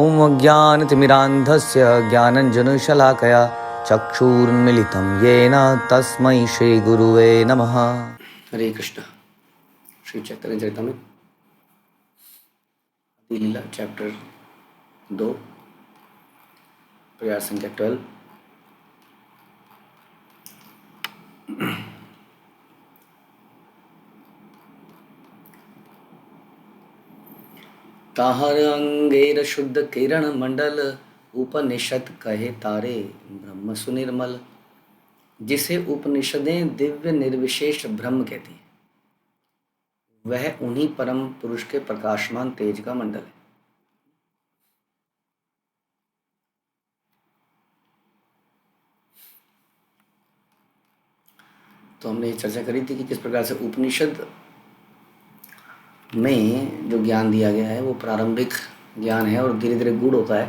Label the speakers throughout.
Speaker 1: ॐ अज्ञानतिमिरान्धस्य ज्ञानञ्जनशलाकया चक्षुरुन्मीलितं येन तस्मै श्रीगुरुवे नमः।
Speaker 2: हरे कृष्ण। श्री चैतन्य चरितामृत लीला चैप्टर 2 प्रयास संख्या 12। ताहर अंगेर शुद्ध किरण मंडल उपनिषद कहे तारे ब्रह्म सुनिर्मल। जिसे उपनिषदें दिव्य निर्विशेष ब्रह्म कहती है वह उन्हीं परम पुरुष के प्रकाशमान तेज का मंडल है। तो हमने चर्चा करी थी कि किस प्रकार से उपनिषद में जो ज्ञान दिया गया है वो प्रारंभिक ज्ञान है और धीरे धीरे गूढ़ होता है।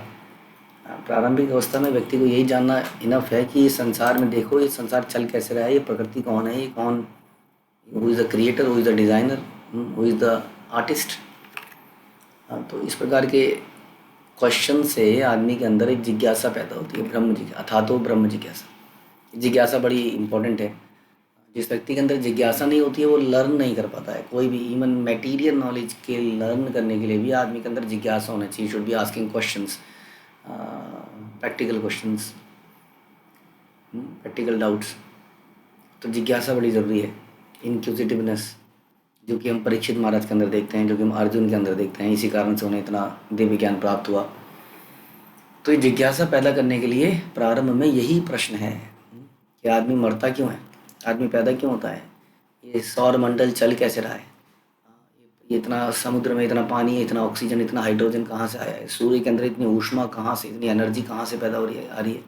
Speaker 2: प्रारंभिक अवस्था में व्यक्ति को यही जानना इनफ है कि इस संसार में देखो, ये संसार चल कैसे रहा है, ये प्रकृति कौन है, ये कौन, who is the creator, who is the designer, who is the artist. तो इस प्रकार के क्वेश्चन से आदमी के अंदर एक जिज्ञासा पैदा होती है, ब्रह्म जिज्ञासा, अथा तो ब्रह्म जिज्ञासा। जिज्ञासा बड़ी इंपॉर्टेंट है। जिस व्यक्ति के अंदर जिज्ञासा नहीं होती है वो लर्न नहीं कर पाता है कोई भी, इवन मटेरियल नॉलेज के लर्न करने के लिए भी आदमी के अंदर जिज्ञासा होना चाहिए। Should be asking questions, practical questions, practical doubts. तो जिज्ञासा बड़ी ज़रूरी है, इनक्यूजिटिवनेस, जो कि हम परीक्षित महाराज के अंदर देखते हैं, जो कि हम अर्जुन के अंदर देखते हैं। इसी कारण से उन्हें इतना दिव्य ज्ञान प्राप्त हुआ। तो ये जिज्ञासा पैदा करने के लिए प्रारंभ में यही प्रश्न है कि आदमी मरता क्यों है, आदमी पैदा क्यों होता है, ये सौर मंडल चल कैसे रहा है, ये इतना समुद्र में इतना पानी, इतना ऑक्सीजन, इतना हाइड्रोजन कहाँ से आया है, सूर्य के अंदर इतनी ऊष्मा कहाँ से, इतनी एनर्जी कहाँ से पैदा हो रही है, आ रही है,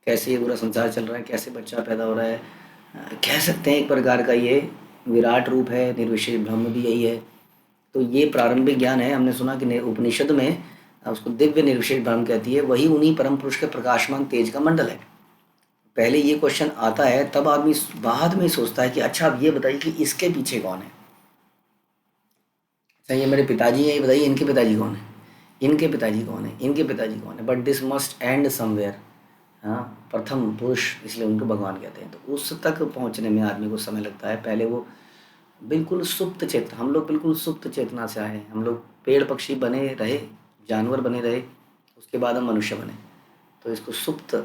Speaker 2: कैसे ये पूरा संसार चल रहा है, कैसे बच्चा पैदा हो रहा है। कह सकते हैं एक प्रकार का ये विराट रूप है, निर्विशेष ब्रह्म भी यही है। तो ये प्रारंभिक ज्ञान है। हमने सुना कि उपनिषद में उसको दिव्य निर्विशेष ब्रह्म कहती है, वही उन्हीं परम पुरुष के प्रकाशमान तेज का मंडल है। पहले ये क्वेश्चन आता है, तब आदमी बाद में सोचता है कि अच्छा अब ये बताइए कि इसके पीछे कौन है। अच्छा ये मेरे पिताजी हैं, ये बताइए इनके पिताजी कौन है, इनके पिताजी कौन है, इनके पिताजी कौन है। But this must and somewhere. हाँ, प्रथम पुरुष इसलिए उनको भगवान कहते हैं। तो उस तक पहुँचने में आदमी को समय लगता है। पहले वो बिल्कुल सुप्त चेतना, हम लोग बिल्कुल सुप्त चेतना से आए। हम लोग पेड़ पक्षी बने रहे, जानवर बने रहे, उसके बाद हम मनुष्य बने। तो इसको सुप्त,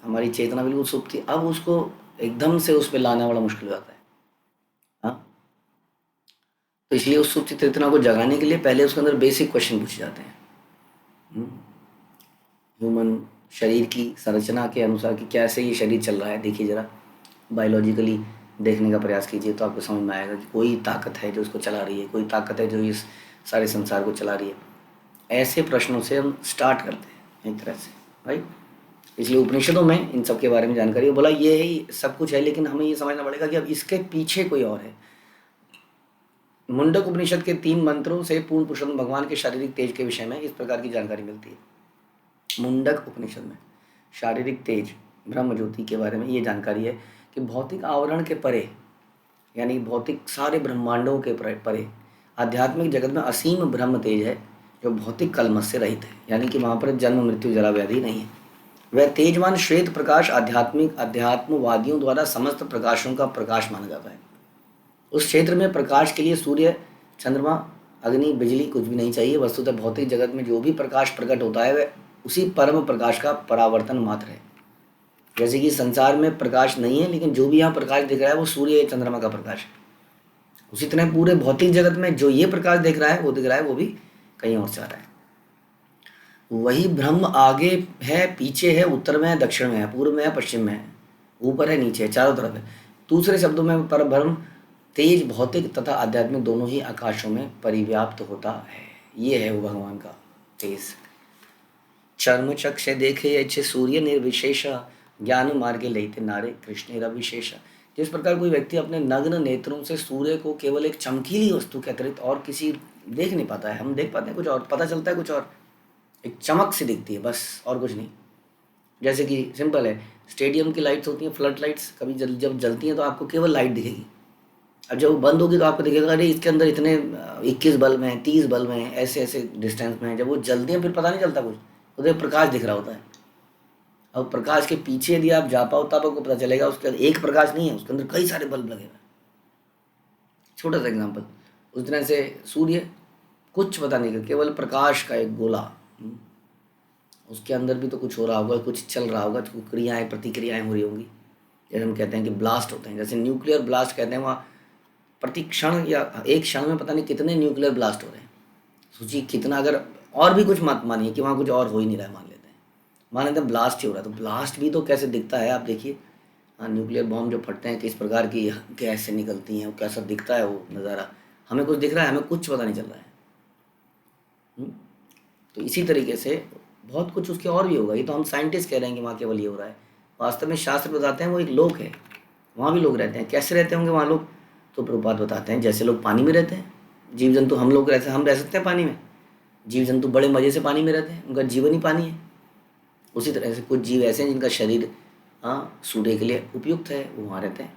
Speaker 2: हमारी चेतना बिल्कुल सुप्त थी। अब उसको एकदम से उस पर लाना बड़ा मुश्किल हो जाता है। हाँ, तो इसलिए उस सुप्त चेतना को जगाने के लिए पहले उसके अंदर बेसिक क्वेश्चन पूछे जाते हैं। ह्यूमन शरीर की संरचना के अनुसार कि कैसे ये शरीर चल रहा है, देखिए ज़रा बायोलॉजिकली देखने का प्रयास कीजिए तो आपको समझ में आएगा कि कोई ताकत है जो इसको चला रही है, कोई ताकत है जो इस सारे संसार को चला रही है। ऐसे प्रश्नों से हम स्टार्ट करते हैं एक तरह से, राइट। इसलिए उपनिषदों में इन सब के बारे में जानकारी बोला ये ही सब कुछ है, लेकिन हमें ये समझना पड़ेगा कि अब इसके पीछे कोई और है। मुंडक उपनिषद के 3 मंत्रों से पूर्ण पुरुषोत्तम भगवान के शारीरिक तेज के विषय में इस प्रकार की जानकारी मिलती है। मुंडक उपनिषद में शारीरिक तेज, ब्रह्म ज्योति के बारे में ये जानकारी है कि भौतिक आवरण के परे, यानी भौतिक सारे ब्रह्मांडों के परे आध्यात्मिक जगत में असीम ब्रह्म तेज है जो भौतिक कलमश से रहित है। यानी कि वहाँ पर जन्म मृत्यु जरा व्याधि नहीं है। वह तेजवान श्वेत प्रकाश अध्यात्मवादियों द्वारा समस्त प्रकाशों का प्रकाश माना जाता है। उस क्षेत्र में प्रकाश के लिए सूर्य, चंद्रमा, अग्नि, बिजली कुछ भी नहीं चाहिए। वस्तुतः भौतिक जगत में जो भी प्रकाश प्रकट होता है वह उसी परम प्रकाश का परावर्तन मात्र है। जैसे कि संसार में प्रकाश नहीं है, लेकिन जो भी यहाँ प्रकाश दिख रहा है वो सूर्य, चंद्रमा का प्रकाश है। उसी तरह पूरे भौतिक जगत में जो ये प्रकाश दिख रहा है वो भी कहीं और से आ रहा है। वही ब्रह्म आगे है, पीछे है, उत्तर में है, दक्षिण में है, पूर्व में है, पश्चिम में है, ऊपर है, नीचे है, चारों तरफ है। दूसरे शब्दों में परब्रह्म तेज भौतिक तथा आध्यात्मिक दोनों ही आकाशों में परिव्याप्त होता है। ये है वो भगवान का तेज। चर्म चक्षे देखे अच्छे सूर्य निर्विशेष, ज्ञान मार्गे लेते नारे कृष्ण रविशेष। जिस प्रकार कोई व्यक्ति अपने नग्न नेत्रों से सूर्य को केवल एक चमकीली वस्तु के अतिरिक्त और किसी देख नहीं पाता है। हम देख पाते हैं कुछ और, पता चलता है कुछ और, एक चमक सी दिखती है बस, और कुछ नहीं। जैसे कि सिंपल है, स्टेडियम की लाइट्स होती हैं, फ्लड लाइट्स, कभी जब जलती हैं तो आपको केवल लाइट दिखेगी। अब जब वो बंद होगी तो आपको दिखेगा अरे इसके अंदर इतने 21 बल्ब हैं, 30 बल्ब हैं, ऐसे ऐसे डिस्टेंस में हैं। जब वो जलती हैं फिर पता नहीं चलता कुछ, उधर प्रकाश दिख रहा होता है। अब प्रकाश के पीछे यदि आप जा पाओ तब आपको पता चलेगा उसके अंदर एक प्रकाश नहीं है, उसके अंदर कई सारे बल्ब लगे हुए हैं। छोटा सा एग्जाम्पल, उस तरह से सूर्य कुछ पता नहीं, केवल प्रकाश का एक गोला, उसके अंदर भी तो कुछ हो रहा होगा, कुछ चल रहा होगा, कुछ क्रियाएं प्रतिक्रियाएं हो रही होंगी। जैसे हम कहते हैं कि ब्लास्ट होते हैं, जैसे न्यूक्लियर ब्लास्ट कहते हैं, वहाँ प्रति क्षण या एक क्षण में पता नहीं कितने न्यूक्लियर ब्लास्ट हो रहे हैं। सोचिए कितना, अगर और भी कुछ मत मानिए कि वहाँ कुछ और हो ही नहीं रहा है, मान लेते हैं ब्लास्ट ही हो रहा है, तो ब्लास्ट भी तो कैसे दिखता है आप देखिए। हाँ, न्यूक्लियर बॉम्ब जो फटते हैं किस प्रकार की गैस से निकलती हैं, वो कैसा दिखता है वो नज़ारा। हमें कुछ दिख रहा है, हमें कुछ पता नहीं चल रहा है। तो इसी तरीके से बहुत कुछ उसके और भी होगा। ये तो हम साइंटिस्ट कह रहे हैं कि वहाँ केवल ये हो रहा है, वास्तव में शास्त्र बताते हैं वो एक लोक है, वहाँ भी लोग रहते हैं। कैसे रहते होंगे वहाँ लोग, तो प्रभुपाद बताते हैं जैसे लोग पानी में रहते हैं, जीव जंतु, हम लोग रहते हैं, हम रह सकते हैं पानी में, जीव जंतु बड़े मज़े से पानी में रहते हैं, उनका जीवन ही पानी है। उसी तरह से कुछ जीव ऐसे हैं जिनका शरीर सूर्य के लिए उपयुक्त है, वो वहाँ रहते हैं।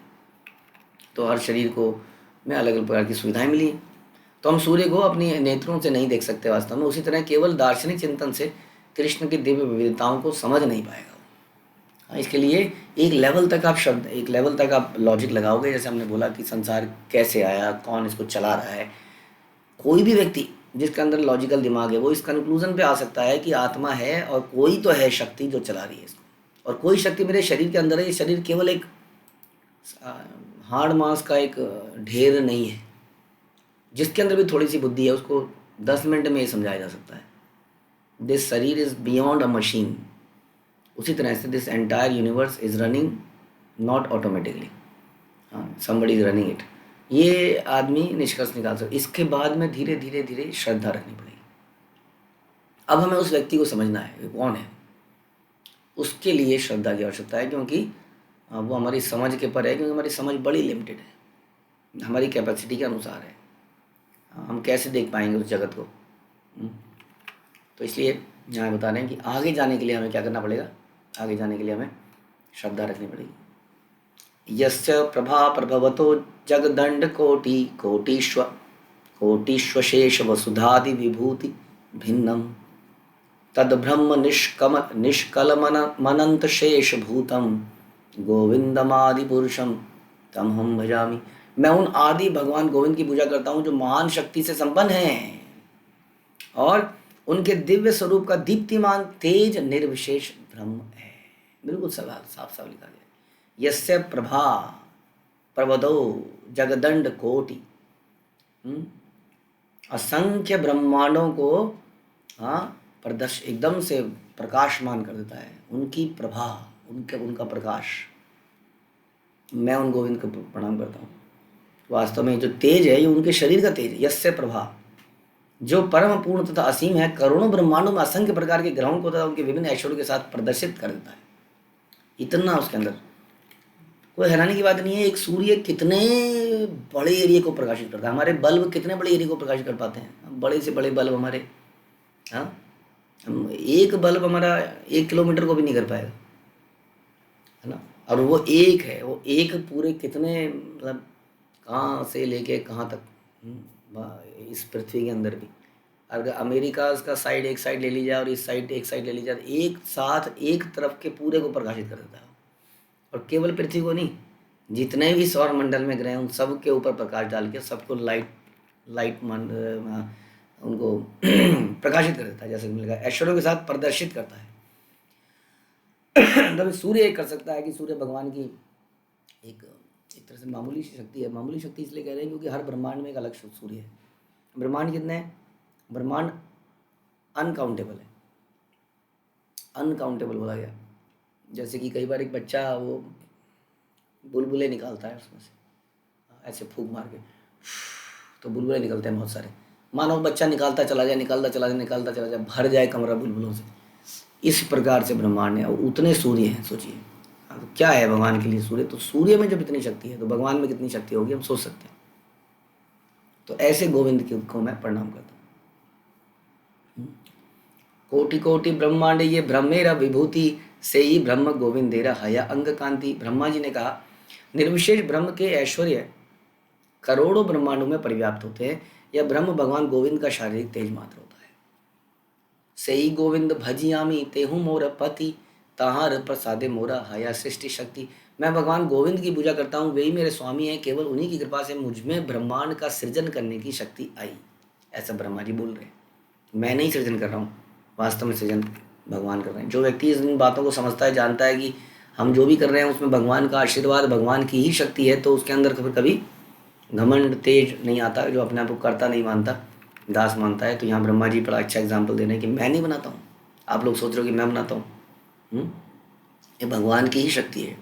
Speaker 2: तो हर शरीर को में अलग अलग प्रकार की सुविधाएं मिली हैं। तो हम सूर्य को अपनी नेत्रों से नहीं देख सकते वास्तव में। उसी तरह केवल दार्शनिक चिंतन से कृष्ण की दिव्य विविधताओं को समझ नहीं पाएगा। इसके लिए एक लेवल तक आप लॉजिक लगाओगे। जैसे हमने बोला कि संसार कैसे आया, कौन इसको चला रहा है, कोई भी व्यक्ति जिसके अंदर लॉजिकल दिमाग है वो इस कंक्लूजन पे आ सकता है कि आत्मा है और कोई तो है शक्ति जो चला रही है इसको, और कोई शक्ति मेरे शरीर के अंदर है। ये शरीर केवल एक हाड़ मांस का एक ढेर नहीं है, जिसके अंदर भी थोड़ी सी बुद्धि है उसको 10 मिनट में ये समझाया जा सकता है। दिस शरीर इज बियॉन्ड अ मशीन। उसी तरह से this entire universe is running not automatically, somebody is running it. ये आदमी निष्कर्ष निकाल सकता। इसके बाद में धीरे धीरे धीरे श्रद्धा रखनी पड़ेगी। अब हमें उस व्यक्ति को समझना है कि कौन है, उसके लिए श्रद्धा की आवश्यकता है, क्योंकि वो हमारी समझ के पर है, क्योंकि हमारी समझ बड़ी लिमिटेड है, हमारी कैपेसिटी के अनुसार है। हम कैसे देख पाएंगे उस जगत को। तो इसलिए यहाँ बता रहे हैं कि आगे जाने के लिए हमें क्या करना पड़ेगा, आगे जाने के लिए हमें श्रद्धा रखनी पड़ेगी। यस्य प्रभा प्रभवतो जगदंड कोटिश्वशेष वसुधादि विभूति भिन्नम तद ब्रह्म निष्कलमनंत शेष भूतम गोविंदमादि पुरुषम तम हम भजामि। मैं उन आदि भगवान गोविंद की पूजा करता हूँ जो महान शक्ति से संपन्न हैं और उनके दिव्य स्वरूप का दीप्तिमान तेज निर्विशेष ब्रह्म है। बिल्कुल साफ साफ लिखा गया। यस्य प्रभा प्रवदो जगदंड कोटि, असंख्य ब्रह्मांडों को प्रदर्श एकदम से प्रकाशमान कर देता है। उनकी प्रभा, उनका प्रकाश। मैं उन गोविंद को प्रणाम करता हूँ। वास्तव में जो तेज है ये उनके शरीर का तेज है। यस्य प्रभा, जो परम पूर्ण तथा असीम है, करोड़ों ब्रह्मांडों में असंख्य प्रकार के ग्रहों को तथा उनके विभिन्न ऐश्वर्यों के साथ प्रदर्शित कर देता है। इतना उसके अंदर कोई हैरानी की बात नहीं है। एक सूर्य कितने बड़े एरिया को प्रकाशित करता है। हमारे बल्ब कितने बड़े एरिया को प्रकाशित कर पाते हैं। बड़े से बड़े बल्ब हमारे, हम एक बल्ब हमारा 1 किलोमीटर को भी नहीं कर पाएगा, है ना। और वो एक है, वो एक पूरे कितने, मतलब कहाँ से लेके कहाँ तक इस पृथ्वी के अंदर भी। अगर अमेरिका का साइड एक साइड ले ली जाए और इस साइड एक साइड ले ली जाए, एक साथ एक तरफ के पूरे को प्रकाशित कर देता है। और केवल पृथ्वी को नहीं, जितने भी सौर मंडल में ग्रह हैं उन सब के ऊपर प्रकाश डाल के सबको लाइट उनको प्रकाशित कर देता है। जैसे मिलेगा ऐश्वर्यों के साथ प्रदर्शित करता है। तब सूर्य एक कर सकता है कि सूर्य भगवान की एक तरह से मामूली सी शक्ति है। मामूली शक्ति इसलिए कह रहे हैं क्योंकि हर ब्रह्मांड में एक अलग सूर्य है। ब्रह्मांड कितने हैं? ब्रह्मांड अनकाउंटेबल है, अनकाउंटेबल बोला गया। जैसे कि कई बार एक बच्चा वो बुलबुले निकालता है उसमें से, ऐसे फूंक मार के तो बुलबुले निकलते हैं बहुत सारे। मानो बच्चा निकालता चला जाए, भर जाए कमरा बुलबुलों से। इस प्रकार से ब्रह्मांड है और उतने सूर्य हैं। सोचिए तो क्या है भगवान के लिए सूर्य। तो सूर्य में जब इतनी शक्ति है तो भगवान में कितनी शक्ति होगी, हम सोच सकते हैं। तो ऐसे गोविंद को मैं प्रणाम करता हूँ। कोटि कोटि ब्रह्मांड ये ब्रह्मेरा विभूति से ही ब्रह्म गोविंदेरा हया अंग कांति। ब्रह्मा जी ने कहा निर्विशेष ब्रह्म के ऐश्वर्य करोड़ों ब्रह्मांडों में परिव्याप्त होते हैं। यह ब्रह्म भगवान गोविंद का शारीरिक तेज मात्र होता है। सही गोविंद भजियामी तेहु मोर पति, ताहार प्रसादे मोरा हया सृष्टि शक्ति। मैं भगवान गोविंद की पूजा करता हूँ, वही मेरे स्वामी हैं, केवल उन्हीं की कृपा से मुझ में ब्रह्मांड का सृजन करने की शक्ति आई। ऐसा ब्रह्मा जी बोल रहे हैं। मैं नहीं सृजन कर रहा हूँ, वास्तव में सृजन भगवान कर रहे हैं। जो व्यक्ति इन बातों को समझता है, जानता है कि हम जो भी कर रहे हैं उसमें भगवान का आशीर्वाद, भगवान की ही शक्ति है, तो उसके अंदर कभी घमंड तेज नहीं आता। जो अपने आप को करता नहीं मानता, दास मानता है। तो यहाँ ब्रह्मा जी बड़ा अच्छा एग्जाम्पल दे रहे हैं कि मैं नहीं बनाता हूँ। आप लोग सोच रहे हो कि मैं बनाता हूँ, ये भगवान की ही शक्ति है।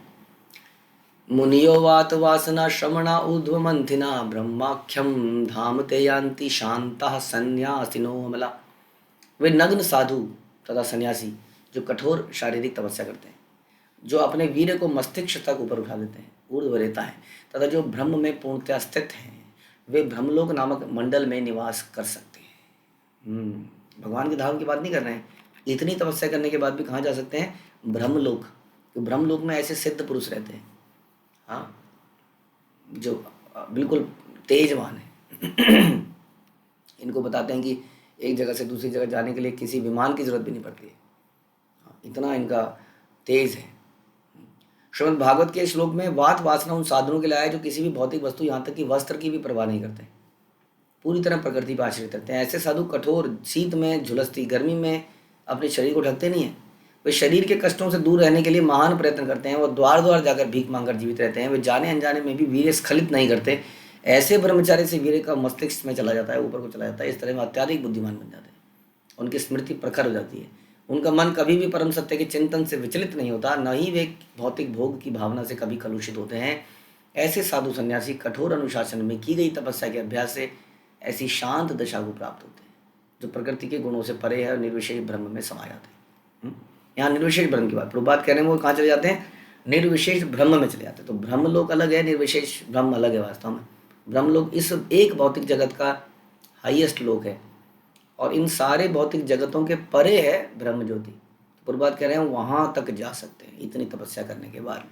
Speaker 2: मुनियो वात वासना श्रमणा ऊर्ध्व मंथिना, ब्रह्माख्यम धाम ते यान्ति शांता संन्यासिनो अमला। वे नग्न साधु तथा सन्यासी जो कठोर शारीरिक तपस्या करते हैं, जो अपने वीर्य को मस्तिष्क तक ऊपर उठा देते हैं, ऊर्ध्व रहता है, तथा जो ब्रह्म में पूर्णतया स्थित हैं, वे ब्रह्मलोक नामक मंडल में निवास कर सकते हैं। भगवान के धाम की बात नहीं कर रहे हैं। इतनी तपस्या करने के बाद भी कहाँ जा सकते हैं? ब्रह्मलोक। तो ब्रह्मलोक में ऐसे सिद्ध पुरुष रहते हैं, हाँ, जो बिल्कुल तेजवान है। इनको बताते हैं कि एक जगह से दूसरी जगह जाने के लिए किसी विमान की जरूरत भी नहीं पड़ती है, इतना इनका तेज है। श्रीमद् भागवत के श्लोक में वात वासना उन साधनों के लिए आया जो किसी भी भौतिक वस्तु, यहाँ तक कि वस्त्र की भी परवाह नहीं करते, पूरी तरह प्रकृति पर आश्रित रहते हैं। ऐसे साधु कठोर शीत में झुलसती गर्मी में अपने शरीर को ढकते नहीं हैं। वे शरीर के कष्टों से दूर रहने के लिए महान प्रयत्न करते हैं। वो द्वार द्वार जाकर भीख मांगकर जीवित रहते हैं। वे जाने अनजाने में भी वीर्य स्खलित नहीं करते। ऐसे ब्रह्मचारी से वीर्य का मस्तिष्क में चला जाता है, ऊपर को चला जाता है। इस तरह में अत्याधिक बुद्धिमान बन जाते हैं, उनकी स्मृति प्रखर हो जाती है। उनका मन कभी भी परम सत्य के चिंतन से विचलित नहीं होता, न ही वे भौतिक भोग की भावना से कभी कलुषित होते हैं। ऐसे साधु सन्यासी कठोर अनुशासन में की गई तपस्या के अभ्यास से ऐसी शांत दशा को प्राप्त होते हैं, जो प्रकृति के गुणों से परे है और निर्विशेष ब्रह्म में समा जाते हैं। यहाँ निर्विशेष ब्रह्म की बात प्रभुपाद कह रहे हैं, वो कहाँ चले जाते हैं? निर्विशेष ब्रह्म में चले जाते हैं। तो ब्रह्म लोक अलग है, निर्विशेष ब्रह्म अलग है। वास्तव में ब्रह्म लोक इस एक भौतिक जगत का हाईएस्ट लोक है, और इन सारे भौतिक जगतों के परे है ब्रह्म ज्योति। तो प्रभुपाद कह रहे हैं वहाँ तक जा सकते हैं इतनी तपस्या करने के बाद।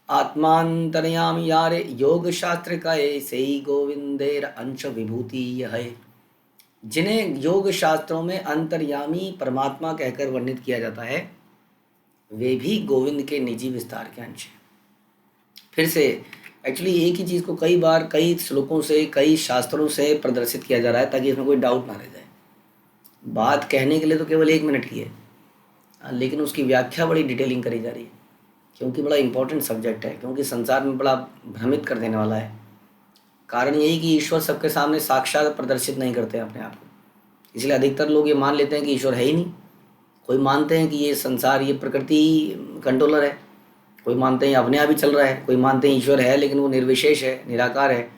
Speaker 2: आत्मांतरयामी यारे योग शास्त्र का से गोविंदेर अंश विभूति है। जिन्हें योग शास्त्रों में अंतर्यामी परमात्मा कहकर वर्णित किया जाता है, वे भी गोविंद के निजी विस्तार के अंश हैं। फिर से एक्चुअली एक ही चीज़ को कई बार कई श्लोकों से, कई शास्त्रों से प्रदर्शित किया जा रहा है, ताकि इसमें कोई डाउट ना रह जाए। बात कहने के लिए तो केवल 1 मिनट की है, लेकिन उसकी व्याख्या बड़ी डिटेलिंग करी जा रही है, क्योंकि बड़ा इंपॉर्टेंट सब्जेक्ट है, क्योंकि संसार में बड़ा भ्रमित कर देने वाला है। कारण यही कि ईश्वर सबके सामने साक्षात प्रदर्शित नहीं करते अपने आप को, इसलिए अधिकतर लोग ये मान लेते हैं कि ईश्वर है ही नहीं। कोई मानते हैं कि ये संसार, ये प्रकृति कंट्रोलर है, कोई मानते हैं अपने आप ही चल रहा है, कोई मानते हैं ईश्वर है लेकिन वो निर्विशेष है, निराकार है।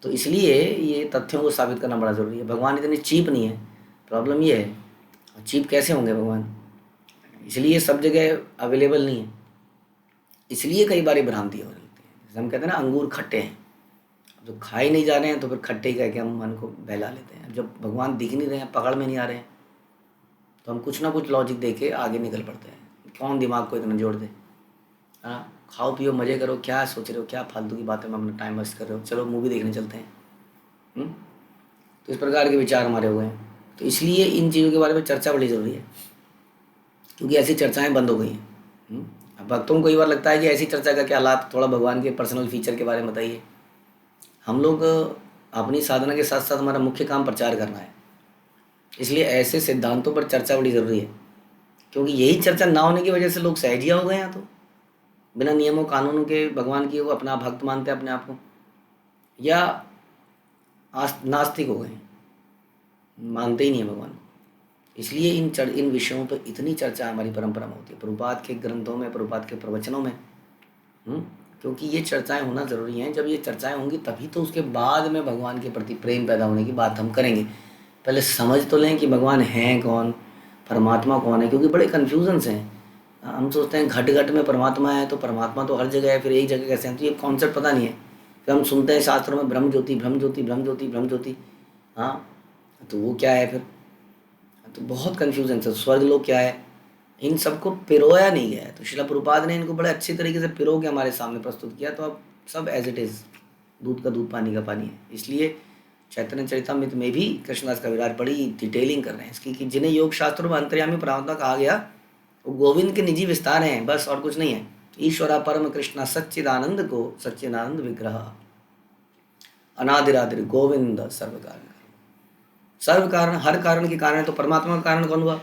Speaker 2: तो इसलिए ये तथ्यों को साबित करना बड़ा ज़रूरी है। भगवान इतने चीप नहीं है, प्रॉब्लम ये है। चीप कैसे होंगे भगवान? इसलिए सब जगह अवेलेबल नहीं है, इसलिए कई बार भ्रांति हो रही है। जैसे हम कहते हैं ना, अंगूर खट्टे हैं, जो खा ही नहीं जा रहे हैं तो फिर खट्टे कह के हम मन को बहला लेते हैं। जब भगवान दिख नहीं रहे हैं, पकड़ में नहीं आ रहे हैं, तो हम कुछ ना कुछ लॉजिक दे के आगे निकल पड़ते हैं। कौन दिमाग को इतना जोड़ दे? हाँ, खाओ पियो मज़े करो, क्या सोच रहे हो, क्या फालतू की बातें में अपना टाइम वेस्ट कर रहे हो, चलो मूवी देखने चलते हैं। तो इस प्रकार के विचार हमारे हुए हैं। तो इसलिए इन चीज़ों के बारे में चर्चा बड़ी ज़रूरी है, क्योंकि ऐसी चर्चाएँ बंद हो गई हैं। अब भक्तों को कई बार लगता है कि ऐसी चर्चा का क्या लाभ, थोड़ा भगवान के पर्सनल फीचर के बारे में बताइए। हम लोग अपनी साधना के साथ साथ हमारा मुख्य काम प्रचार करना है, इसलिए ऐसे सिद्धांतों पर चर्चा बड़ी ज़रूरी है, क्योंकि यही चर्चा ना होने की वजह से लोग सहजिया हो गए हैं। तो बिना नियमों कानूनों के भगवान की वो अपना भक्त मानते हैं अपने आप को, या नास्तिक हो गए, मानते ही नहीं है भगवान को। इसलिए इन विषयों पर इतनी चर्चा हमारी परंपरा में होती है, प्रभुपाद के ग्रंथों में, प्रभुपाद के प्रवचनों में। क्योंकि ये चर्चाएं होना ज़रूरी हैं। जब ये चर्चाएं होंगी तभी तो उसके बाद में भगवान के प्रति प्रेम पैदा होने की बात हम करेंगे। पहले समझ तो लें कि भगवान हैं कौन, परमात्मा कौन है, क्योंकि बड़े कन्फ्यूजन्स हैं। हम सोचते हैं घट घट में परमात्मा है, तो परमात्मा तो हर जगह है, फिर एक जगह कैसे हैं? तो ये कॉन्सेप्ट पता नहीं है। फिर हम सुनते हैं शास्त्रों में ब्रह्म ज्योति, ब्रह्म ज्योति, ब्रह्म ज्योति, ब्रह्म ज्योति। हाँ, तो वो क्या है फिर? तो बहुत कन्फ्यूजन है। स्वर्ग लोग क्या है? इन सबको पिरोया नहीं गया है। तो श्रील प्रभुपाद ने इनको बड़े अच्छे तरीके से पिरो के हमारे सामने प्रस्तुत किया, तो अब सब एज इट इज़ दूध का दूध, पानी का पानी है। इसलिए चैतन्य चरितामृत में भी कृष्णदास कविराज बड़ी डिटेलिंग कर रहे हैं इसकी कि जिन्हें योग शास्त्रों में अंतर्यामी परमात्मा कहा गया वो गोविंद के निजी विस्तार हैं, बस और कुछ नहीं है। ईश्वरा परम कृष्णा सच्चिदानंद को सच्चिदानंद विग्रह अनादिरादिर गोविंद सर्व कारण। सर्व कारण, हर कारण के कारण है, तो परमात्मा का कारण कौन हुआ?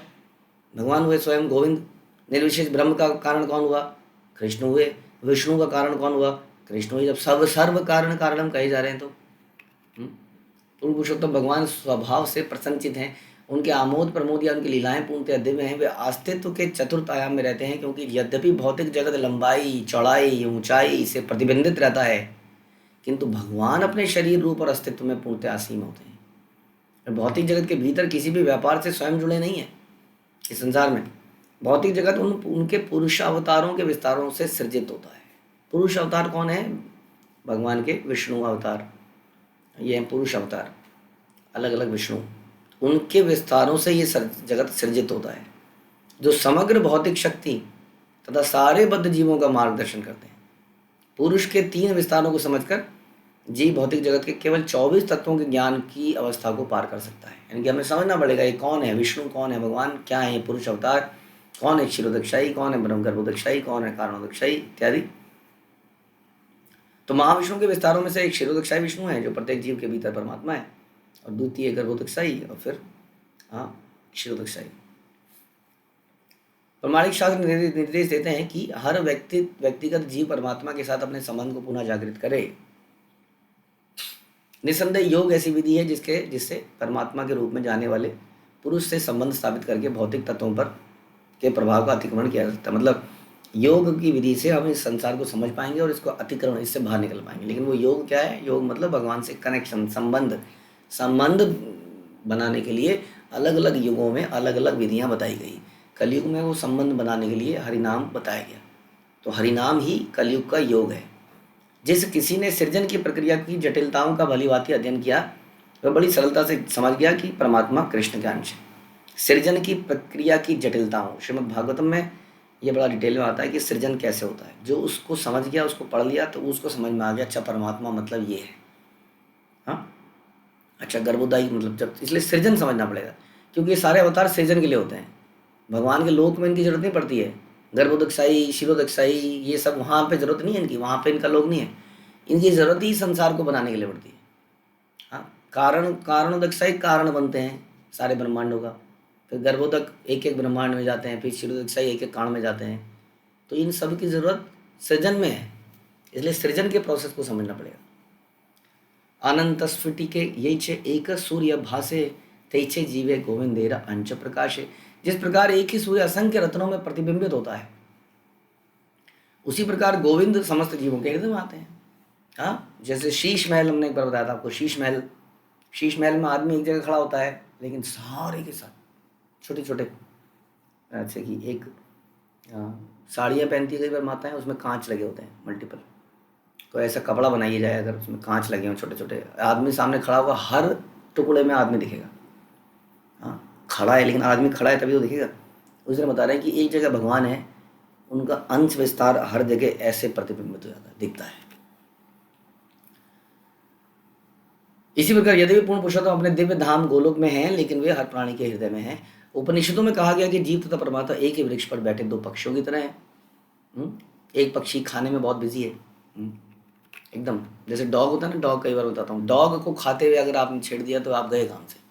Speaker 2: भगवान हुए स्वयं गोविंद। निर्विशेष ब्रह्म का कारण कौन हुआ? कृष्ण हुए। विष्णु का कारण कौन हुआ? कृष्ण हुए। जब सब सर्व कारण कारणम कहे जा रहे हैं तो पूर्ण पुरुषोत्तम भगवान स्वभाव से प्रसन्नचित हैं। उनके आमोद प्रमोद या उनकी लीलाएं पूर्णतः दिव्य हैं। वे अस्तित्व के चतुर्थ आयाम में रहते हैं, क्योंकि यद्यपि भौतिक जगत लंबाई, चौड़ाई, ऊंचाई से प्रतिबंधित रहता है, किंतु भगवान अपने शरीर, रूप और अस्तित्व में पूर्णतः असीम होते हैं। भौतिक जगत के भीतर किसी भी व्यापार से स्वयं जुड़े नहीं है। इस संसार में भौतिक जगत उनके पुरुष अवतारों के विस्तारों से सृजित होता है। पुरुष अवतार कौन है? भगवान के विष्णु अवतार, ये हैं पुरुष अवतार, अलग अलग विष्णु। उनके विस्तारों से ये जगत सृजित होता है, जो समग्र भौतिक शक्ति तथा सारे बद्ध जीवों का मार्गदर्शन करते हैं। पुरुष के 3 विस्तारों को समझकर जीव भौतिक जगत के केवल 24 तत्वों के ज्ञान की अवस्था को पार कर सकता है। यानी कि हमें समझना पड़ेगा ये कौन है, विष्णु कौन है, भगवान क्या है, ये पुरुष अवतार कौन है, क्षीरोदकशाही कौन है, ब्रह्म गर्भोदकशाही कौन है, कारणोदकशाही इत्यादि। तो महाविष्णु के विस्तारों में से एक क्षीरोदकशाही विष्णु है, जो प्रत्येक जीव के भीतर परमात्मा है, और द्वितीय गर्भोदकशाही, और फिर क्षीरोदकशाही। प्रमाणिक शास्त्र निर्देश देते हैं कि हर व्यक्तिगत जीव परमात्मा के साथ अपने संबंध को पुनः जागृत करे। निसंदेह योग ऐसी विधि है जिससे परमात्मा के रूप में जाने वाले पुरुष से संबंध स्थापित करके भौतिक तत्वों पर के प्रभाव का अतिक्रमण किया जा सकता है। मतलब योग की विधि से हम इस संसार को समझ पाएंगे और इसको अतिक्रमण, इससे बाहर निकल पाएंगे। लेकिन वो योग क्या है? योग मतलब भगवान से कनेक्शन, संबंध बनाने के लिए अलग अलग युगों में अलग अलग विधियां बताई गई। कलयुग में वो संबंध बनाने के लिए हरिनाम बताया गया, तो हरिनाम ही कलयुग का योग है। जिस किसी ने सृजन की प्रक्रिया की जटिलताओं का भलीभांति अध्ययन किया, वह बड़ी सरलता से समझ गया कि परमात्मा कृष्ण के अंश है। सृजन की प्रक्रिया की जटिलताओं, श्रीमद् भागवतम में ये बड़ा डिटेल में आता है कि सृजन कैसे होता है। जो उसको समझ गया, उसको पढ़ लिया, तो उसको समझ में आ गया, अच्छा परमात्मा मतलब ये है। हाँ, अच्छा गर्भोदाई मतलब जब, इसलिए सृजन समझना पड़ेगा, क्योंकि ये सारे अवतार सृजन के लिए होते हैं। भगवान के लोक में इनकी जरूरत नहीं पड़ती है। गर्भोदकशाही, क्षीरोदकशाही, ये सब वहाँ पे जरूरत नहीं है इनकी, वहाँ पे इनका लोक नहीं है। इनकी जरूरत ही संसार को बनाने के लिए पड़ती है। हाँ, कारणोदकशाही कारण बनते हैं सारे ब्रह्मांडों का, फिर गर्भोदक एक एक ब्रह्मांड में जाते हैं, फिर क्षीरोदकशाही एक एक कारण में जाते हैं। तो इन सब की जरूरत सृजन में है, इसलिए सृजन के प्रोसेस को समझना पड़ेगा। अनंत स्फटिके ये एक सूर्य भासे तैचे जीवे गोविंदेरा अंश प्रकाशे। जिस प्रकार एक ही सूर्य असंख्य रत्नों में प्रतिबिंबित होता है, उसी प्रकार गोविंद समस्त जीवों के हृदय में आते हैं। हाँ, जैसे शीश महल, हमने एक बार बताया था आपको, शीश महल में आदमी एक जगह खड़ा होता है, लेकिन सारे के साथ छोटे छोटे, जैसे कि एक साड़ियाँ पहनती है कई बार माताएं, उसमें कांच लगे होते हैं मल्टीपल। तो ऐसा कपड़ा बनाइए जाए अगर उसमें कांच लगे हों छोटे छोटे, आदमी सामने खड़ा होगा, हर टुकड़े में आदमी दिखेगा। हाँ, खड़ा है, लेकिन आदमी खड़ा है तभी तो दिखेगा। उस दिन बता रहे हैं कि एक जगह भगवान है, उनका अंश विस्तार हर जगह ऐसे प्रतिबिंबित हो जाता है, दिखता है। इसी प्रकार यद्यपि पूर्ण पुरुषोत्तम अपने दिव्य धाम गोलोक में हैं, लेकिन वे हर प्राणी के हृदय में हैं। उपनिषदों में कहा गया कि जीव तथा परमात्मा एक ही वृक्ष पर बैठे 2 पक्षियों की तरह हैं। एक पक्षी खाने में बहुत बिजी है, एकदम जैसे डॉग होता है ना, डॉग कई बार बताता हूँ, डॉग को खाते हुए अगर आपने छेड़ दिया तो आप गए काम से।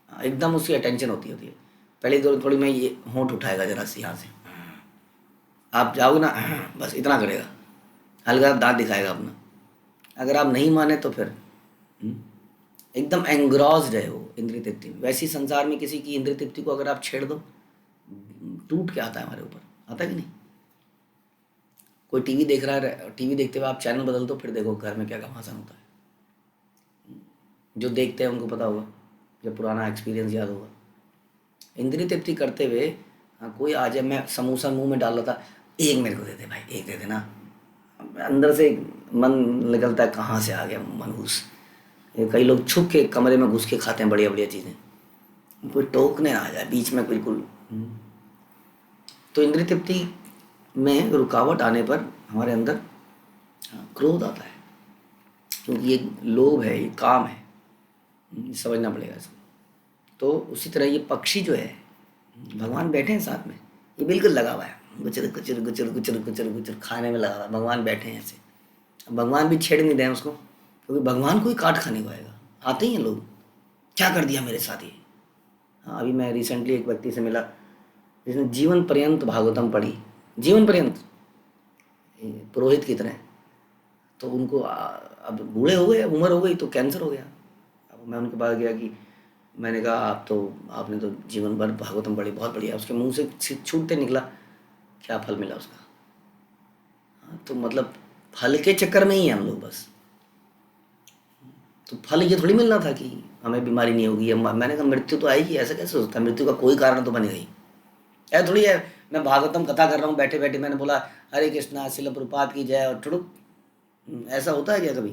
Speaker 2: एकदम उसकी अटेंशन होती है। पहले थोड़ी में ये होंठ उठाएगा जरा सी यहाँ से, आप जाओगे ना बस इतना करेगा, हल्का दांत दिखाएगा अपना। अगर आप नहीं माने तो फिर एकदम एंग्रॉस्ड है वो इंद्रिय तृप्ति में। वैसी संसार में किसी की इंद्रिय तृप्ति को अगर आप छेड़ दो, टूट के आता है हमारे ऊपर, आता है कि नहीं? कोई टीवी देख रहा है, टीवी देखते हुए आप चैनल बदल दो, फिर देखो घर में क्या घमासान होता है। जो देखते हैं उनको पता होगा, जब पुराना एक्सपीरियंस याद होगा। इंद्रिय तृप्ति करते हुए कोई आ जाए, मैं समोसा मुंह में डाल रहा था, एक मेरे को दे दे भाई, एक दे देना, अंदर से मन निकलता है कहाँ से आ गया मनहूस। कई लोग छुप के कमरे में घुस के खाते हैं बढ़िया बढ़िया चीज़ें, कोई टोकने आ जाए बीच में बिल्कुल। तो इंद्रिय तृप्ति में रुकावट आने पर हमारे अंदर क्रोध आता है क्योंकि ये लोभ है, ये काम है, समझना पड़ेगा इसको। तो उसी तरह ये पक्षी जो है, भगवान बैठे हैं साथ में, ये बिल्कुल लगा हुआ है, गुचर गुचर गुचर गुचर गुचर गुचर खाने में लगा हुआ है, भगवान बैठे हैं ऐसे। अब भगवान भी छेड़ नहीं रहे हैं उसको, क्योंकि भगवान को ही काट खाने को आएगा। आते ही हैं लोग, क्या कर दिया मेरे साथ ये। हाँ, अभी मैं रिसेंटली एक व्यक्ति से मिला जिसने जीवन पर्यंत भागवतम पढ़ी, जीवन पर्यंत, पुरोहित की तरह। तो उनको अब बूढ़े हो गए, अब उम्र हो गई तो कैंसर हो गया। अब मैं उनके पास गया कि मैंने कहा आपने तो जीवन भर भागवतम पढ़ी, बहुत बढ़िया। उसके मुंह से छूटते निकला, क्या फल मिला उसका। हाँ, तो मतलब फल के चक्कर में ही है हम लोग बस। तो फल ये थोड़ी मिलना था कि हमें बीमारी नहीं होगी। मैंने कहा मृत्यु तो आएगी, ऐसा कैसे होता है, मृत्यु का कोई कारण तो बनेगा ही। ऐसा थोड़ी है मैं भागवतम कथा कर रहा हूँ बैठे बैठे, मैंने बोला हरे कृष्णा शिल प्रभुपाद की जय और ठुड़ुक, ऐसा होता है क्या कभी।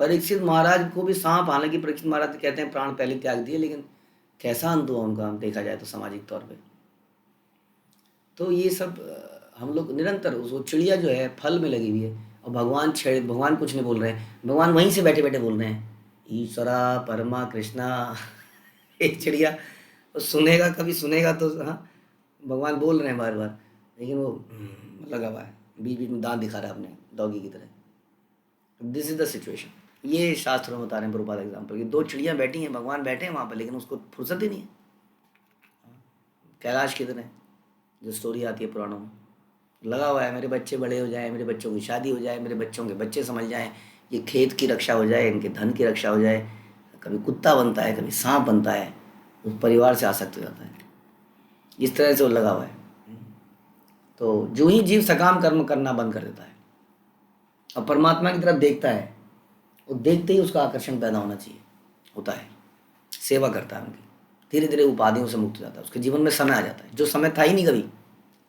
Speaker 2: परीक्षित महाराज को भी सांप, हालांकि परीक्षित महाराज कहते हैं प्राण पहले त्याग दिए, लेकिन कैसा अंत हुआ उनका देखा जाए तो सामाजिक तौर पे। तो ये सब हम लोग निरंतर, वो चिड़िया जो है फल में लगी हुई है, और भगवान कुछ नहीं बोल रहे हैं, भगवान वहीं से बैठे बैठे बोल रहे हैं ईश्वरा परमा कृष्णा। एक चिड़िया वो सुनेगा, कभी सुनेगा तो हाँ, भगवान बोल रहे हैं बार बार, लेकिन वो लगा हुआ है, बीच बीच में दांत दिखा रहा है अपने डॉगी की तरह। This is the situation. ये शास्त्रों में बता रहे हैं प्रभुपाद एग्जाम्पल कि 2 चिड़ियाँ बैठी हैं, भगवान बैठे हैं वहाँ पर, लेकिन उसको फुर्सत ही नहीं है। कैलाश की तरह जो स्टोरी आती है पुराणों में, लगा हुआ है मेरे बच्चे बड़े हो जाए, मेरे बच्चों की शादी हो जाए, मेरे बच्चों के बच्चे समझ जाएं, ये खेत की रक्षा हो जाए, इनके धन की रक्षा हो जाए। कभी कुत्ता बनता है, कभी सांप बनता है, उस परिवार से आसक्त हो जाता है। इस तरह से वो लगा हुआ है। तो जो ही जीव सकाम कर्म करना बंद कर देता है और परमात्मा की तरफ देखता है, वो देखते ही उसका आकर्षण पैदा होना चाहिए, होता है, सेवा करता है उनकी, धीरे धीरे उपाधियों से मुक्त हो जाता है, उसके जीवन में समय आ जाता है जो समय था ही नहीं कभी,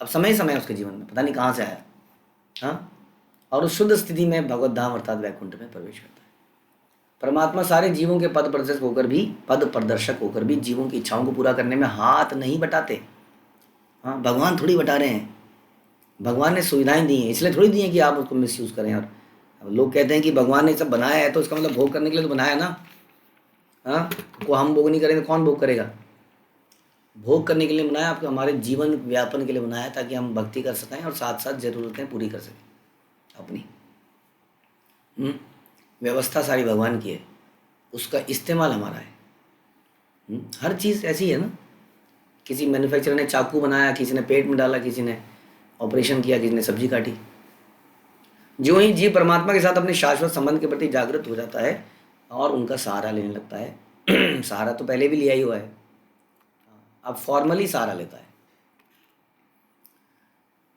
Speaker 2: अब समय ही समय है उसके जीवन में, पता नहीं कहाँ से आया। हाँ, और उस शुद्ध स्थिति में भगवत धाम अर्थात वैकुंठ में प्रवेश करता है। परमात्मा सारे जीवों के पद प्रदर्शक होकर भी जीवों की इच्छाओं को पूरा करने में हाथ नहीं बटाते। हाँ, भगवान थोड़ी बटा रहे हैं, भगवान ने सुविधाएं दी हैं, इसलिए थोड़ी दी हैं कि आप उसको मिसयूज करें। और अब लोग कहते हैं कि भगवान ने सब बनाया है तो इसका मतलब भोग करने के लिए तो बनाया ना। हाँ, को हम भोग नहीं करेंगे कौन भोग करेगा। भोग करने के लिए बनाया, आपको हमारे जीवन व्यापन के लिए बनाया, ताकि हम भक्ति कर सकें और साथ साथ ज़रूरतें पूरी कर सकें अपनी। व्यवस्था सारी भगवान की है, उसका इस्तेमाल हमारा है। हर चीज़ ऐसी है ना, किसी मैन्युफैक्चरर ने चाकू बनाया, किसी ने पेट में डाला, किसी ने ऑपरेशन किया, किसी ने सब्जी काटी। जो ही जीव परमात्मा के साथ अपने शाश्वत संबंध के प्रति जागृत हो जाता है और उनका सहारा लेने लगता है सहारा तो पहले भी लिया ही हुआ है, अब फॉर्मली सहारा लेता है,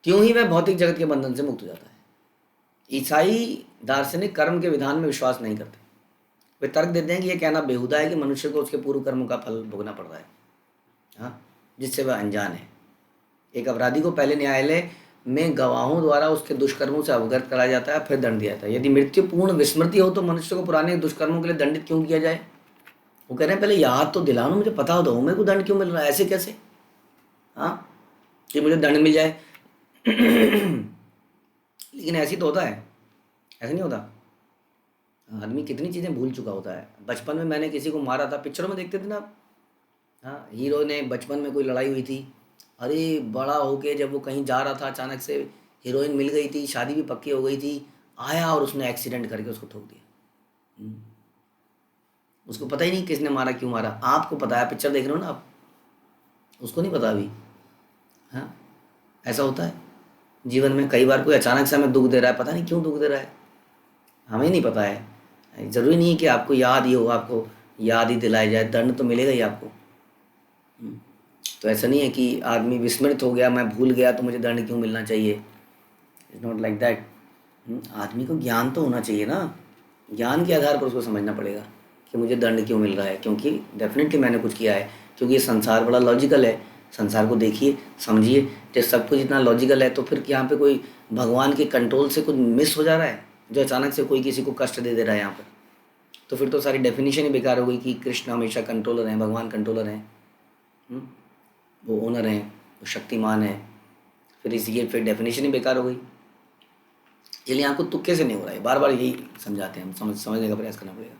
Speaker 2: त्यों ही वह भौतिक जगत के बंधन से मुक्त हो जाता है। ईसाई दार्शनिक कर्म के विधान में विश्वास नहीं करते। वे तर्क देते हैं कि यह कहना बेहुदा है कि मनुष्य को उसके पूर्व कर्मों का फल भोगना पड़ रहा है, हाँ, जिससे वह अनजान है। एक अपराधी को पहले न्यायालय में गवाहों द्वारा उसके दुष्कर्मों से अवगत कराया जाता है, फिर दंड दिया जाता है। यदि मृत्यु पूर्ण विस्मृति हो तो मनुष्य को पुराने दुष्कर्मों के लिए दंडित क्यों किया जाए। वो कह रहे हैं पहले याद तो दिलाओ, मुझे पता हो तो मेरे को दंड क्यों मिल रहा है, ऐसे कैसे, हाँ, कि मुझे दंड मिल जाए। लेकिन ऐसी तो होता है, ऐसा नहीं होता। आदमी कितनी चीज़ें भूल चुका होता है। बचपन में मैंने किसी को मारा था, पिक्चरों में देखते थे ना आप, हाँ, हीरो ने बचपन में कोई लड़ाई हुई थी, अरे बड़ा होके जब वो कहीं जा रहा था अचानक से हीरोइन मिल गई थी, शादी भी पक्की हो गई थी, आया और उसने एक्सीडेंट करके उसको ठोक दिया। उसको पता ही नहीं किसने मारा, क्यों मारा। आपको पता है, पिक्चर देख रहे हो ना आप, उसको नहीं पता अभी। हाँ, ऐसा होता है जीवन में। कई बार कोई अचानक से हमें दुख दे रहा है, पता नहीं क्यों दुख दे रहा है, हमें नहीं पता है। ज़रूरी नहीं है कि आपको याद ही हो, आपको याद ही दिलाया जाए, दंड तो मिलेगा ही आपको। तो ऐसा नहीं है कि आदमी विस्मृत हो गया, मैं भूल गया तो मुझे दंड क्यों मिलना चाहिए। It's not like that. आदमी को ज्ञान तो होना चाहिए ना, ज्ञान के आधार पर उसको समझना पड़ेगा कि मुझे दंड क्यों मिल रहा है, क्योंकि डेफिनेटली मैंने कुछ किया है। क्योंकि ये संसार बड़ा लॉजिकल है, संसार को देखिए समझिए, जब सब कुछ इतना लॉजिकल है तो फिर यहाँ पे कोई भगवान के कंट्रोल से कुछ मिस हो जा रहा है, जो अचानक से कोई किसी को कष्ट दे रहा है यहाँ पर, तो फिर तो सारी डेफिनेशन ही बेकार हो गई कि कृष्ण हमेशा कंट्रोलर हैं, भगवान कंट्रोलर हैं, वो ओनर हैं, वो शक्तिमान है, फिर इसलिए फिर डेफिनेशन ही बेकार हो गई। इसलिए आपको तुक्के से नहीं हो रहा है, बार बार यही समझाते हैं हम, समझने का प्रयास करना पड़ेगा।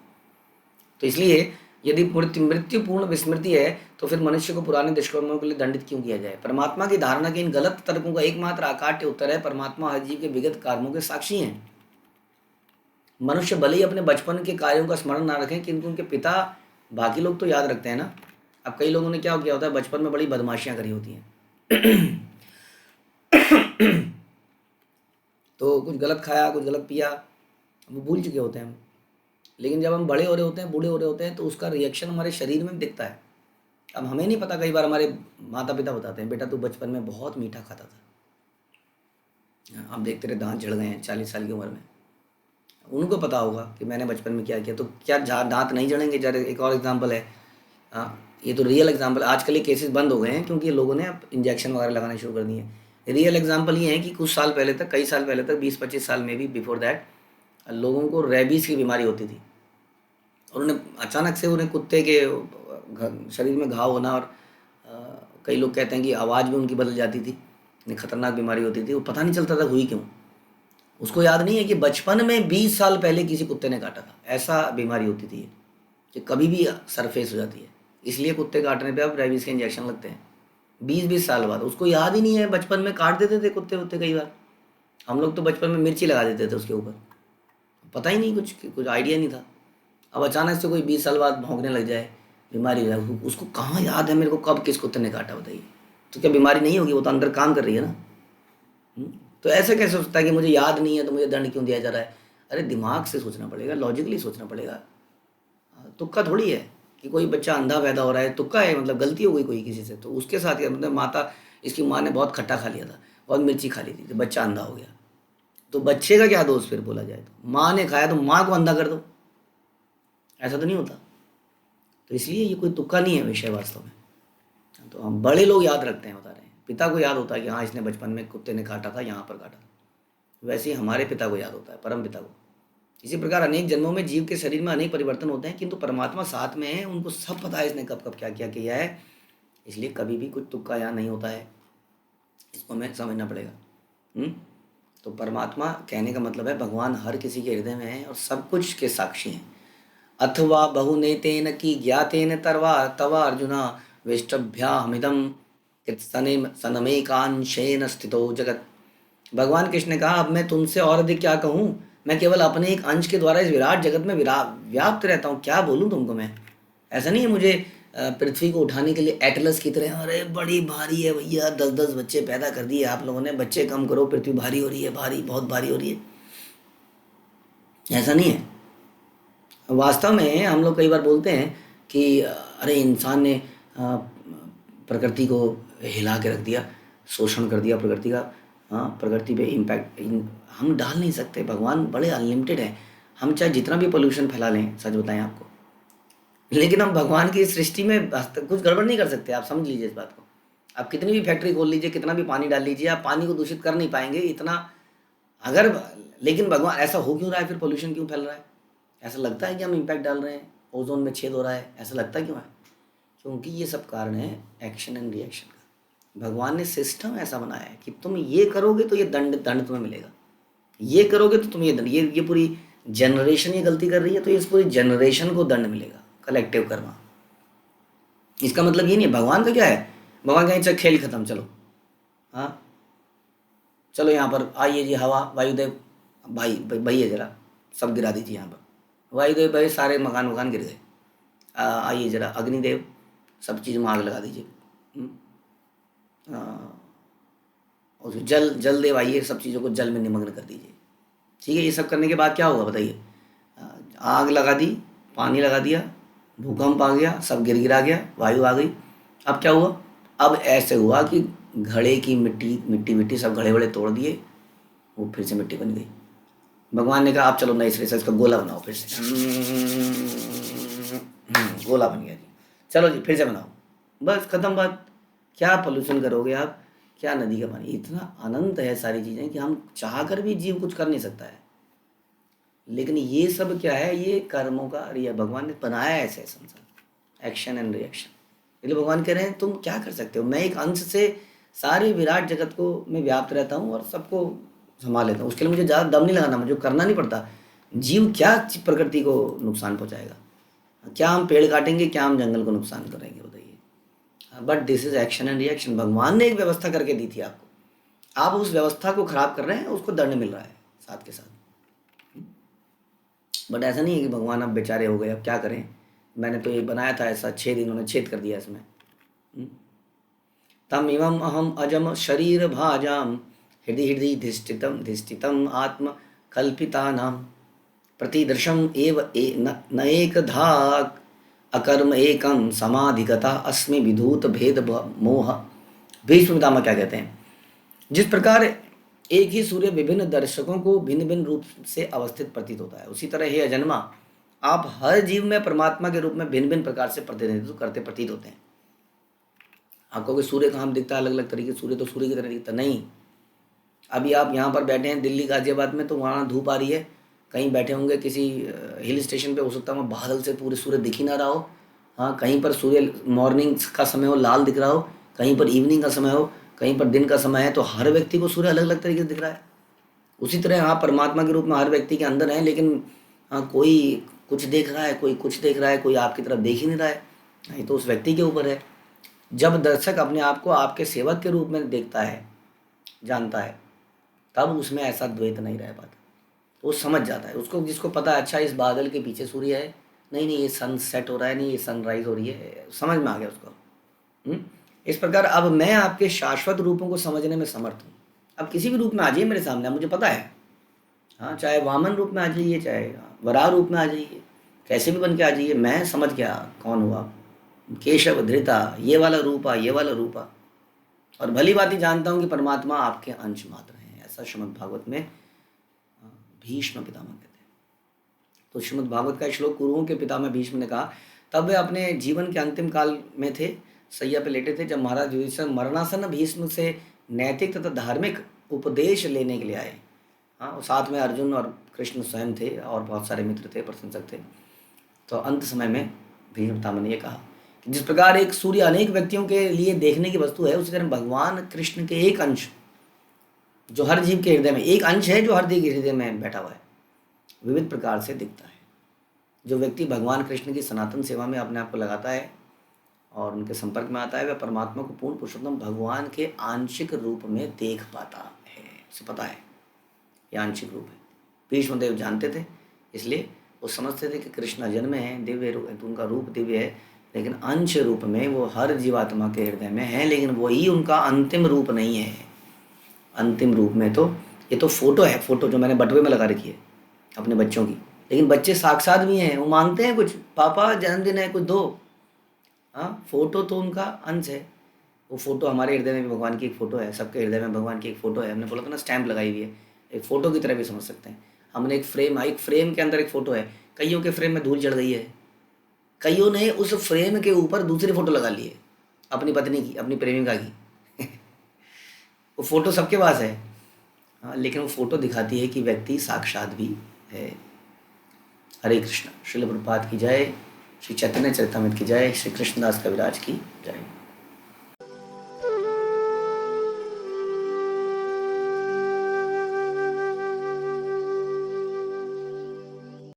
Speaker 2: तो इसलिए यदि मृत्युपूर्ण विस्मृति है तो फिर मनुष्य को पुराने दुष्कर्मों के लिए दंडित क्यों किया जाए। परमात्मा की धारणा के इन गलत तर्कों का एकमात्र अकाट्य उत्तर है, परमात्मा हर जीव के विगत कर्मों के साक्षी हैं। मनुष्य भले ही अपने बचपन के कार्यों का स्मरण ना रखें, किंतु उनके पिता, बाकी लोग तो याद रखते हैं ना। अब कई लोगों ने क्या किया होता है, बचपन में बड़ी बदमाशियां करी होती हैं तो कुछ गलत खाया, कुछ गलत पिया, वो भूल चुके होते हैं हम। लेकिन जब हम बड़े हो रहे होते हैं, बूढ़े हो रहे होते हैं, तो उसका रिएक्शन हमारे शरीर में दिखता है। अब हमें नहीं पता, कई बार हमारे माता पिता बताते हैं, बेटा तू बचपन में बहुत मीठा खाता था, आप देखते रहे दांत झड़ गए हैं 40 साल की उम्र में। उनको पता होगा कि मैंने बचपन में क्या किया, तो क्या दांत नहीं जड़ेंगे। जरा एक और एग्जांपल है, ये तो रियल एग्जांपल, आजकल ये केसेस बंद हो गए हैं क्योंकि लोगों ने अब इंजेक्शन वगैरह लगाना शुरू कर दिए हैं। रियल एग्जांपल ये है कि कुछ साल पहले तक, कई साल पहले तक, 20-25 साल में भी बिफोर दैट, लोगों को रेबीज़ की बीमारी होती थी और उन्हें अचानक से उन्हें कुत्ते के शरीर में घाव होना, और कई लोग कहते हैं कि आवाज़ भी उनकी बदल जाती थी, इतनी खतरनाक बीमारी होती थी, वो पता नहीं चलता था हुई क्यों। उसको याद नहीं है कि बचपन में 20 साल पहले किसी कुत्ते ने काटा था। ऐसा बीमारी होती थी कि कभी भी सरफेस हो जाती है, इसलिए कुत्ते काटने पे अब रेबीज़ के इंजेक्शन लगते हैं 20-20 साल बाद। उसको याद ही नहीं है, बचपन में काट देते थे कुत्ते कई बार। हम लोग तो बचपन में मिर्ची लगा देते थे उसके ऊपर, पता ही नहीं, कुछ आइडिया नहीं था। अब अचानक से कोई 20 साल बाद भौंकने लग जाए, बीमारी हो जाए, उसको कहाँ याद है मेरे को कब किस कुत्ते ने काटा, बताइए। तो क्या बीमारी नहीं होगी, वो तो अंदर काम कर रही है ना। तो ऐसे कैसे सोचता है कि मुझे याद नहीं है तो मुझे दंड क्यों दिया जा रहा है। अरे दिमाग से सोचना पड़ेगा, लॉजिकली सोचना पड़ेगा। तुक्का थोड़ी है कि कोई बच्चा अंधा पैदा हो रहा है, तुक्का है, मतलब गलती हो गई कोई किसी से, तो उसके साथ क्या, मतलब माता, इसकी माँ ने बहुत खट्टा खा लिया था, बहुत मिर्ची खा ली थी, तो बच्चा अंधा हो गया, तो बच्चे का क्या दोष फिर बोला जाए। तो माँ ने खाया तो माँ को अंधा कर दो, ऐसा तो नहीं होता। तो इसलिए ये कोई तुक्का नहीं है विषय वास्तव में। तो हम बड़े लोग याद रखते हैं, बता रहे हैं, पिता को याद होता है कि हाँ इसने बचपन में कुत्ते ने काटा था, यहाँ पर काटा था। वैसे ही हमारे पिता को याद होता है, परम पिता को। इसी प्रकार अनेक जन्मों में जीव के शरीर में अनेक परिवर्तन होते हैं, किंतु परमात्मा साथ में है, उनको सब पता है इसने कब कब क्या क्या किया है, इसलिए कभी भी कुछ तुक्का यहाँ नहीं होता है। इसको हमें समझना पड़ेगा। तो परमात्मा कहने का मतलब है भगवान हर किसी के हृदय में है और सब कुछ के साक्षी हैं। अथवा बहुनेतेन की ज्ञातेन तवा अर्जुना वेष्टभ्यामिदम सनमेकांशेन स्थितो जगत। भगवान कृष्ण ने कहा, अब मैं तुमसे और अधिक क्या कहूँ, मैं केवल अपने एक अंश के द्वारा इस विराट जगत में व्याप्त रहता हूँ, क्या बोलूँ तुमको मैं। ऐसा नहीं है मुझे पृथ्वी को उठाने के लिए एटलस की तरह, अरे बड़ी भारी है भैया, 10-10 बच्चे पैदा कर दिए आप लोगों ने, बच्चे कम करो, पृथ्वी भारी हो रही है, भारी, बहुत भारी हो रही है, ऐसा नहीं है। वास्तव में हम लोग कई बार बोलते हैं कि अरे इंसान ने प्रकृति को हिला के रख दिया, शोषण कर दिया प्रकृति का, प्रकृति पे इम्पैक्ट हम डाल नहीं सकते। भगवान बड़े अनलिमिटेड हैं, हम चाहे जितना भी पोल्यूशन फैला लें, सच बताएं आपको, लेकिन हम भगवान की सृष्टि में कुछ गड़बड़ नहीं कर सकते। आप समझ लीजिए इस बात को। आप कितनी भी फैक्ट्री खोल लीजिए, कितना भी पानी डाल लीजिए, आप पानी को दूषित कर नहीं पाएंगे इतना, अगर, लेकिन भगवान, ऐसा हो क्यों रहा है फिर, पोल्यूशन क्यों फैल रहा है, ऐसा लगता है कि हम इम्पैक्ट डाल रहे हैं, ओजोन में छेद हो रहा है, ऐसा लगता क्यों है, क्योंकि ये सब कारण है एक्शन एंड रिएक्शन का। भगवान ने सिस्टम ऐसा बनाया है कि तुम ये करोगे तो ये दंड तुम्हें मिलेगा, ये करोगे तो तुम ये दंड, ये पूरी जनरेशन ये गलती कर रही है तो इस पूरी जनरेशन को दंड मिलेगा, कलेक्टिव कर्मा। इसका मतलब ये नहीं, भगवान का क्या है, भगवान कहें चल खेल खत्म, चलो, हाँ चलो यहाँ पर आइए जी, हवा वायुदेव भाई भैया जरा सब गिरा दीजिए यहाँ पर, वायुदेव भाई सारे मकान गिर गए, आइए जरा अग्निदेव सब चीज़ में आग लगा दीजिए, और जल देव आइए सब चीज़ों को जल में निमग्न कर दीजिए। ठीक है, ये सब करने के बाद क्या होगा बताइए, आग लगा दी, पानी लगा दिया, भूकंप आ गया, सब गिरा गया, वायु आ गई, अब क्या हुआ, अब ऐसे हुआ कि घड़े की मिट्टी सब घड़े वड़े तोड़ दिए, वो फिर से मिट्टी बन गई। भगवान ने कहा आप चलो नए सिरे से इसका गोला बनाओ, फिर से गोला बन गया जी, चलो जी फिर से बनाओ, बस खत्म बात। क्या पोल्यूशन करोगे आप, क्या नदी का पानी, इतना अनंत है सारी चीज़ें कि हम चाह कर भी जीव कुछ कर नहीं सकता है। लेकिन ये सब क्या है, ये कर्मों का रिया, भगवान ने बनाया ऐसे संसार, एक्शन एंड रिएक्शन। इसलिए भगवान कह रहे हैं तुम क्या कर सकते हो, मैं एक अंश से सारे विराट जगत को मैं व्याप्त रहता हूँ और सबको संभाल लेता हूँ। उसके लिए मुझे ज़्यादा दम नहीं लगाना, मुझे करना नहीं पड़ता। जीव क्या प्रकृति को नुकसान पहुँचाएगा? क्या हम पेड़ काटेंगे, क्या हम जंगल को नुकसान करेंगे, बताइए। But this is action and reaction. भगवान ने एक व्यवस्था करके दी थी आपको, आप उस व्यवस्था को खराब कर रहे हैं, उसको दंड मिल रहा है साथ के साथ। बट ऐसा नहीं है कि भगवान अब बेचारे हो गए, अब क्या करें, मैंने तो ये बनाया था ऐसा, 6 दिन उन्होंने छेद कर दिया इसमें। तम इवम अहम अजम शरीर भाजाम हृदय हृदय धिष्ठितम धिष्ठितम आत्म कल्पितानाम प्रतिदर्शम एव न एकधा अकर्म एकम समाधिगता अस्मि विधूत भेद मोह। भीष्म पितामह क्या कहते हैं? जिस प्रकार एक ही सूर्य विभिन्न दर्शकों को भिन्न भिन्न रूप से अवस्थित प्रतीत होता है, उसी तरह हे अजन्मा, आप हर जीव में परमात्मा के रूप में भिन्न भिन्न प्रकार से प्रतिनिधित्व करते प्रतीत होते हैं। आपको कोई सूर्य कहाँ दिखता है अलग अलग तरीके, सूर्य तो सूर्य की तरह दिखता नहीं। अभी आप यहाँ पर बैठे हैं दिल्ली गाजियाबाद में, तो वहाँ धूप आ रही है, कहीं बैठे होंगे किसी हिल स्टेशन पे, हो सकता है वहाँ बादल से पूरे सूर्य दिख ही ना रहा हो। हाँ, कहीं पर सूर्य मॉर्निंग का समय हो लाल दिख रहा हो, कहीं पर इवनिंग का समय हो, कहीं पर दिन का समय है, तो हर व्यक्ति को सूर्य अलग अलग तरीके से दिख रहा है। उसी तरह हाँ, परमात्मा के रूप में हर व्यक्ति के अंदर है, लेकिन हाँ, कोई कुछ देख रहा है, कोई कुछ देख रहा है, कोई आपकी तरफ देख ही नहीं रहा है। ये तो उस व्यक्ति के ऊपर है। जब दर्शक अपने आप को आपके सेवक के रूप में देखता है, जानता है, तब उसमें ऐसा द्वैत नहीं रह पाता, तो वो समझ जाता है। उसको जिसको पता है अच्छा इस बादल के पीछे सूर्य है, नहीं नहीं ये सन सेट हो रहा है, नहीं ये सनराइज हो रही है, समझ में आ गया उसको। इस प्रकार अब मैं आपके शाश्वत रूपों को समझने में समर्थ हूँ। अब किसी भी रूप में आ जाइए मेरे सामने, मुझे पता है। हाँ, चाहे वामन रूप में आ जाइए, चाहे वराह रूप में आ जाइए, कैसे भी बन के आ जाइए, मैं समझ गया कौन हुआ। केशव धृता, ये वाला रूपा, ये वाला रूपा, और भली बात ही जानता हूँ कि परमात्मा आपके अंश मात्र हैं। ऐसा श्रीमद् भागवत में भीष्म पितामह कहते हैं। तो श्रीमद् भागवत का श्लोक कुरुओं के पितामह भीष्म ने कहा, तब वे अपने जीवन के अंतिम काल में थे, सैया पे लेटे थे, जब महाराज युधिष्ठिर मरणासन भीष्म से नैतिक तथा धार्मिक उपदेश लेने के लिए आए। हाँ, और साथ में अर्जुन और कृष्ण स्वयं थे, और बहुत सारे मित्र थे, प्रशंसक थे। तो अंत समय में भीष्म पितामह ने यह कहा कि जिस प्रकार एक सूर्य अनेक व्यक्तियों के लिए देखने की वस्तु है, उसी तरह भगवान कृष्ण के एक अंश, जो हर जीव के हृदय में एक अंश है, जो हर जीव के हृदय में बैठा हुआ है, विविध प्रकार से दिखता है। जो व्यक्ति भगवान कृष्ण की सनातन सेवा में अपने आप को लगाता है और उनके संपर्क में आता है, वह परमात्मा को पूर्ण पुरुषोत्तम भगवान के आंशिक रूप में देख पाता है। उसे पता है ये आंशिक रूप है। भीष्मदेव जानते थे, इसलिए वो समझते थे कि कृष्ण जन्म है, दिव्य रूप, उनका रूप दिव्य है, लेकिन अंश रूप में वो हर जीवात्मा के हृदय में है, लेकिन वही उनका अंतिम रूप नहीं है। अंतिम रूप में तो ये तो फोटो है, फोटो जो मैंने बटुए में लगा रखी है अपने बच्चों की, लेकिन बच्चे साक्षात भी हैं, वो मांगते हैं कुछ, पापा जन्मदिन है कुछ दो। हाँ, फोटो तो उनका अंश है। वो फोटो हमारे हृदय में भी भगवान की एक फ़ोटो है, सबके हृदय में भगवान की एक फ़ोटो है। हमने बोला था ना, स्टैंप लगाई हुई है, एक फ़ोटो की तरह भी समझ सकते हैं। हमने एक फ्रेम के अंदर एक फ़ोटो है। कईयों के फ्रेम में धूल चढ़ गई है, कईयों ने उस फ्रेम के ऊपर दूसरी फ़ोटो लगा ली है, अपनी पत्नी की, अपनी प्रेमिका की। वो फ़ोटो सबके पास है, हाँ, लेकिन वो फ़ोटो दिखाती है कि व्यक्ति साक्षात भी है। हरे कृष्ण। श्रील प्रभुपाद की जय, श्री चैतन्य चरितामृत की जय, श्री कृष्णदास कविराज की जय।